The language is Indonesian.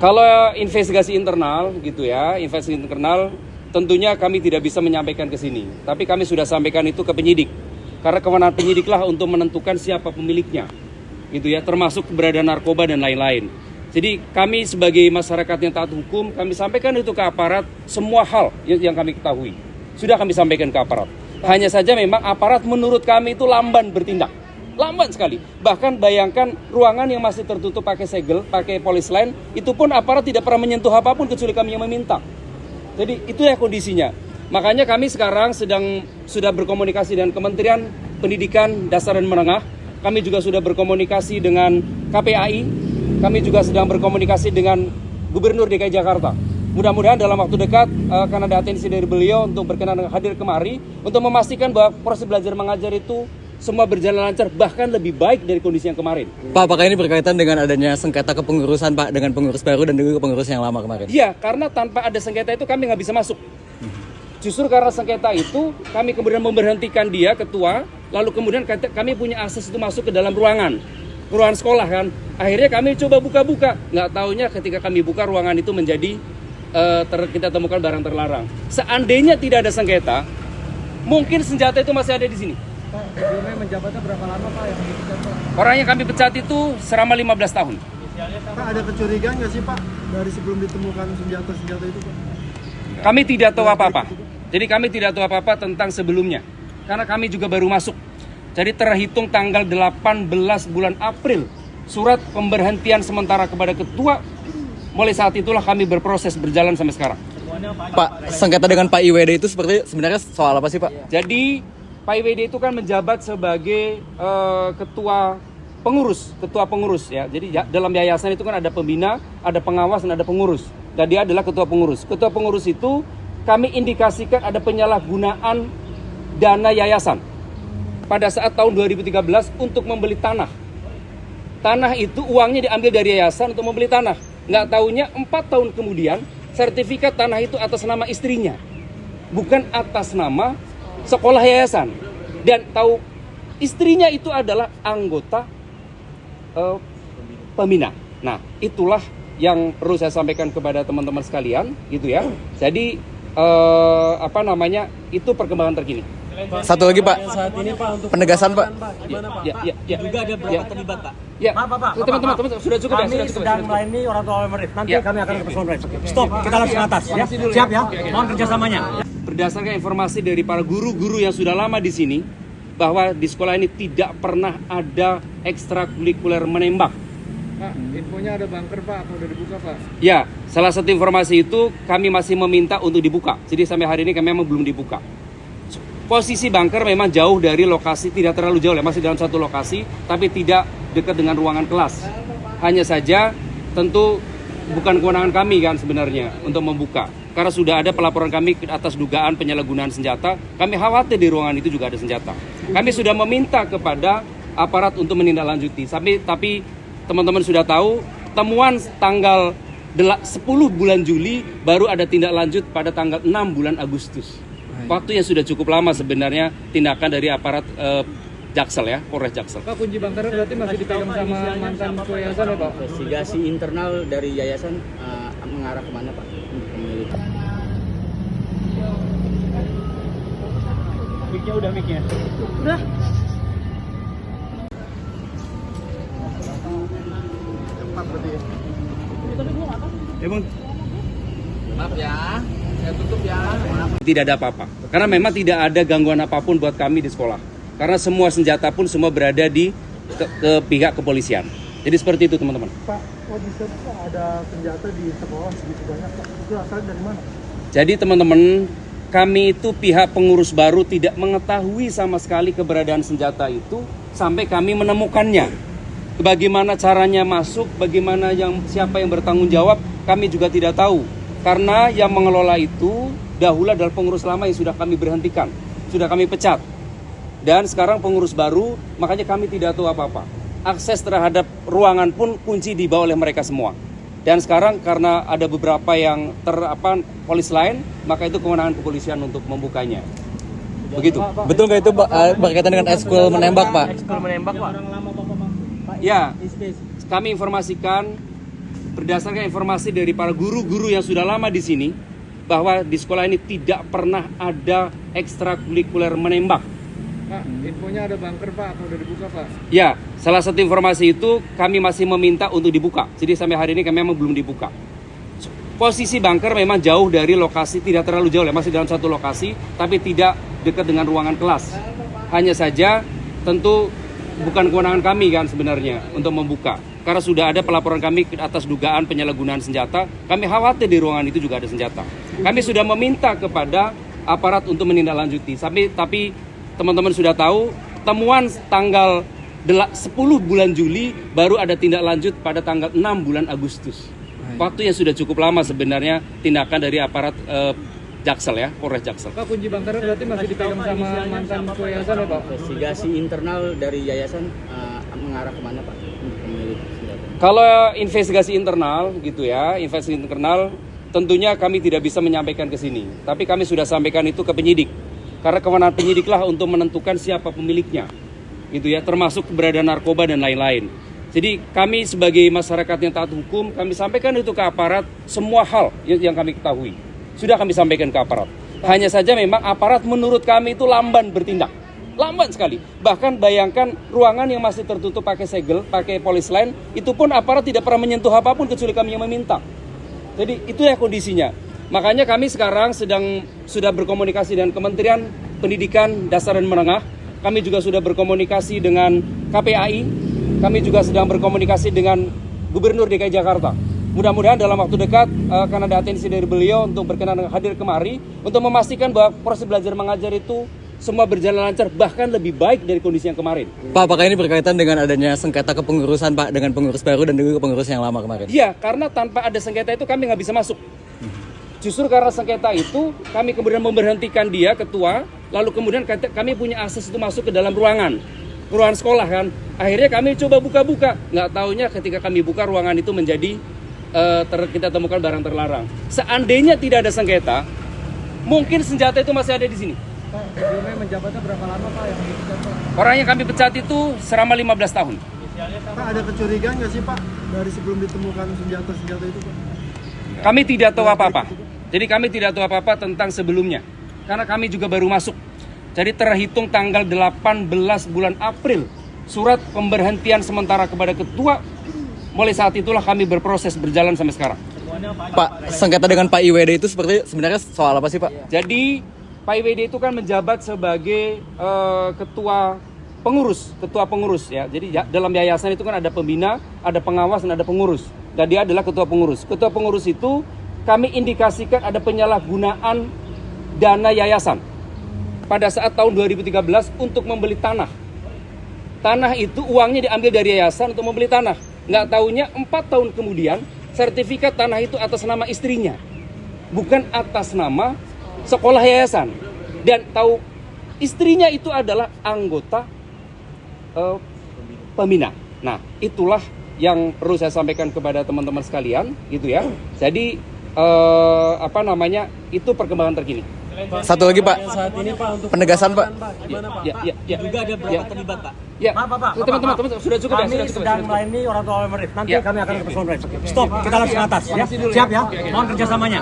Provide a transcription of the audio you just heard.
Kalau investigasi internal gitu ya, investigasi internal tentunya kami tidak bisa menyampaikan ke sini. Tapi kami sudah sampaikan itu ke penyidik. Karena kewenangan penyidiklah untuk menentukan siapa pemiliknya. Gitu ya, termasuk keberadaan narkoba dan lain-lain. Jadi kami sebagai masyarakat yang taat hukum, kami sampaikan itu ke aparat semua hal yang kami ketahui. Sudah kami sampaikan ke aparat. Hanya saja memang aparat menurut kami itu lamban bertindak. Lamban sekali. Bahkan bayangkan ruangan yang masih tertutup pakai segel, pakai polis line, itu pun aparat tidak pernah menyentuh apapun kecuali kami yang meminta. Jadi itu ya kondisinya. Makanya kami sekarang sudah berkomunikasi dengan Kementerian Pendidikan Dasar dan Menengah. Kami juga sudah berkomunikasi dengan KPAI. Kami juga sedang berkomunikasi dengan Gubernur DKI Jakarta. Mudah-mudahan dalam waktu dekat akan ada atensi dari beliau untuk berkenan hadir kemari untuk memastikan bahwa proses belajar mengajar itu semua berjalan lancar, bahkan lebih baik dari kondisi yang kemarin. Pak, apakah ini berkaitan dengan adanya sengketa kepengurusan, Pak, dengan pengurus baru dan juga pengurus yang lama kemarin? Iya, karena tanpa ada sengketa itu kami nggak bisa masuk. Justru karena sengketa itu, kami kemudian memberhentikan dia, ketua, lalu kemudian kami punya akses itu masuk ke dalam ruangan sekolah kan. Akhirnya kami coba buka-buka, nggak taunya ketika kami buka ruangan itu menjadi kita temukan barang terlarang. Seandainya tidak ada sengketa, mungkin senjata itu masih ada di sini. Pak, sebelumnya menjabatnya berapa lama Pak yang dipecat Pak? Orang yang kami pecat itu selama 15 tahun. Pak, ada kecurigaan nggak sih Pak dari sebelum ditemukan senjata itu Pak? Kami tidak tahu apa-apa. Jadi kami tidak tahu apa-apa tentang sebelumnya. Karena kami juga baru masuk. Jadi terhitung tanggal 18 bulan April, surat pemberhentian sementara kepada ketua, mulai saat itulah kami berproses berjalan sampai sekarang. Pak, sengketa dengan Pak IWD itu sebenarnya soal apa sih Pak? Jadi Pak IWD itu kan menjabat sebagai ketua pengurus ya. Jadi dalam yayasan itu kan ada pembina, ada pengawas dan ada pengurus. Dan dia adalah ketua pengurus. Ketua pengurus itu kami indikasikan ada penyalahgunaan dana yayasan pada saat tahun 2013 untuk membeli tanah. Tanah itu uangnya diambil dari yayasan untuk membeli tanah. Nggak taunya 4 tahun kemudian sertifikat tanah itu atas nama istrinya, bukan atas nama sekolah yayasan. Dan tahu istrinya itu adalah anggota pembina. Nah, itulah yang perlu saya sampaikan kepada teman-teman sekalian, gitu ya. Jadi itu perkembangan terkini. Satu lagi Pak, Saat ini Pak untuk penegasan Pak. gimana Pak? Ya. Juga ada berapa terlibat Pak? Ya, Pak. teman-teman sudah cukup ya. Kami sedang melayani orang tua Merif. Nanti Ya. kami akan ke personal Merif. Stop, kita langsung ke atas ya. Siap ya. Mohon kerjasamanya. Berdasarkan informasi dari para guru-guru yang sudah lama di sini, bahwa di sekolah ini tidak pernah ada ekstrakurikuler menembak. Pak, infonya ada bunker Pak, atau udah dibuka Pak? Ya, salah satu informasi itu kami masih meminta untuk dibuka. Jadi sampai hari ini kami memang belum dibuka. Posisi bunker memang jauh dari lokasi, tidak terlalu jauh ya, masih dalam satu lokasi, tapi tidak dekat dengan ruangan kelas. Hanya saja tentu bukan kewenangan kami kan sebenarnya untuk membuka. Karena sudah ada pelaporan kami atas dugaan penyalahgunaan senjata, kami khawatir di ruangan itu juga ada senjata. Kami sudah meminta kepada aparat untuk menindaklanjuti. Tapi teman-teman sudah tahu, temuan tanggal 10 bulan Juli baru ada tindak lanjut pada tanggal 6 bulan Agustus. Waktu yang sudah cukup lama sebenarnya tindakan dari aparat Jaksel ya, Polres Jaksel. Pak, kunci bunkernya berarti masih dipegang sama mantan ketua yayasan ya Pak? Investigasi internal dari yayasan mengarah kemana Pak? Mic-nya udah mic-nya. Udah. Cepat berarti ya. Maaf ya, saya tutup ya. Tidak ada apa-apa. Karena memang tidak ada gangguan apapun buat kami di sekolah. Karena semua senjata pun semua berada di ke pihak kepolisian. Jadi seperti itu teman-teman. Pak, kok bisa Pak ada senjata di sekolah segitu banyak Pak? Itu asalnya dari mana? Jadi teman-teman, kami itu pihak pengurus baru tidak mengetahui sama sekali keberadaan senjata itu sampai kami menemukannya. Bagaimana caranya masuk, bagaimana siapa yang bertanggung jawab, kami juga tidak tahu. Karena yang mengelola itu dahulu adalah pengurus lama yang sudah kami berhentikan, sudah kami pecat. Dan sekarang pengurus baru, makanya kami tidak tahu apa-apa. Akses terhadap ruangan pun kunci dibawa oleh mereka semua. Dan sekarang karena ada beberapa yang polis lain, maka itu kewenangan kepolisian untuk membukanya. Begitu. Betul nggak itu Pak, berkaitan dengan ekskul menembak Pak? Ekskul menembak Pak. Ya, kami informasikan berdasarkan informasi dari para guru-guru yang sudah lama di sini, bahwa di sekolah ini tidak pernah ada ekstrakurikuler menembak. Pak, infonya ada bunker Pak, atau udah dibuka Pak? Ya, salah satu informasi itu kami masih meminta untuk dibuka. Jadi sampai hari ini kami memang belum dibuka. Posisi bunker memang jauh dari lokasi, tidak terlalu jauh ya, masih dalam satu lokasi, tapi tidak dekat dengan ruangan kelas. Hanya saja tentu bukan kewenangan kami kan sebenarnya untuk membuka. Karena sudah ada pelaporan kami atas dugaan penyalahgunaan senjata, kami khawatir di ruangan itu juga ada senjata. Kami sudah meminta kepada aparat untuk menindaklanjuti. Tapi teman-teman sudah tahu, temuan tanggal 10 bulan Juli baru ada tindak lanjut pada tanggal 6 bulan Agustus. Waktu yang sudah cukup lama sebenarnya tindakan dari aparat Jaksel ya, Polres Jaksel. Pak, kunci bunkernya berarti masih dipegang sama mantan ketua yayasan ya Pak? Investigasi internal dari yayasan mengarah kemana Pak? Pemilik senjata. Kalau investigasi internal gitu ya, investigasi internal tentunya kami tidak bisa menyampaikan ke sini. Tapi kami sudah sampaikan itu ke penyidik. Karena kewenangan penyidiklah untuk menentukan siapa pemiliknya. Gitu ya, termasuk keberadaan narkoba dan lain-lain. Jadi kami sebagai masyarakat yang taat hukum, kami sampaikan itu ke aparat semua hal yang kami ketahui. Sudah kami sampaikan ke aparat. Hanya saja memang aparat menurut kami itu lamban bertindak. Lamban sekali. Bahkan bayangkan ruangan yang masih tertutup pakai segel, pakai polis line, itu pun aparat tidak pernah menyentuh apapun kecuali kami yang meminta. Jadi itu ya kondisinya. Makanya kami sekarang sudah berkomunikasi dengan Kementerian Pendidikan Dasar dan Menengah. Kami juga sudah berkomunikasi dengan KPAI. Kami juga sedang berkomunikasi dengan Gubernur DKI Jakarta. Mudah-mudahan dalam waktu dekat akan ada atensi dari beliau untuk berkenan hadir kemari untuk memastikan bahwa proses belajar mengajar itu semua berjalan lancar, bahkan lebih baik dari kondisi yang kemarin. Pak, apakah ini berkaitan dengan adanya sengketa kepengurusan Pak dengan pengurus baru dan juga pengurus yang lama kemarin? Iya, karena tanpa ada sengketa itu kami nggak bisa masuk. Justru karena sengketa itu, kami kemudian memberhentikan dia, ketua, lalu kemudian kami punya akses itu masuk ke dalam ruangan sekolah kan. Akhirnya kami coba buka-buka, nggak taunya ketika kami buka ruangan itu menjadi kita temukan barang terlarang. Seandainya tidak ada sengketa, mungkin senjata itu masih ada di sini. Pak, sebelumnya menjabatnya berapa lama Pak yang dipecat Pak? Orang yang kami pecat itu selama 15 tahun. Pak, ada kecurigaan nggak sih Pak dari sebelum ditemukan senjata itu Pak? Kami tidak tahu apa-apa. Jadi kami tidak tahu apa-apa tentang sebelumnya. Karena kami juga baru masuk. Jadi terhitung tanggal 18 bulan April, surat pemberhentian sementara kepada ketua, mulai saat itulah kami berproses berjalan sampai sekarang. Pak, sengketa dengan Pak IWD itu sebenarnya soal apa sih Pak? Jadi Pak IWD itu kan menjabat sebagai ketua pengurus ya. Jadi dalam yayasan itu kan ada pembina, ada pengawas dan ada pengurus. Dan dia adalah ketua pengurus. Ketua pengurus itu kami indikasikan ada penyalahgunaan dana yayasan pada saat tahun 2013 untuk membeli tanah. Tanah itu uangnya diambil dari yayasan untuk membeli tanah. Nggak taunya 4 tahun kemudian sertifikat tanah itu atas nama istrinya, bukan atas nama sekolah yayasan. Dan tahu istrinya itu adalah anggota pembina. Nah, itulah yang perlu saya sampaikan kepada teman-teman sekalian, gitu ya. Jadi itu perkembangan terkini. Satu lagi Pak, Saat ini Pak untuk penegasan Pak. gimana Pak? Ya. Juga ada berapa terlibat Pak? Ya, Pak, teman-teman sudah cukup ya, kami sudah cukup. sedang melayani orang tua murid. Nanti Ya. kami akan ke personal. Stop, kita langsung ke atas ya. Siap ya. Mohon kerjasamanya.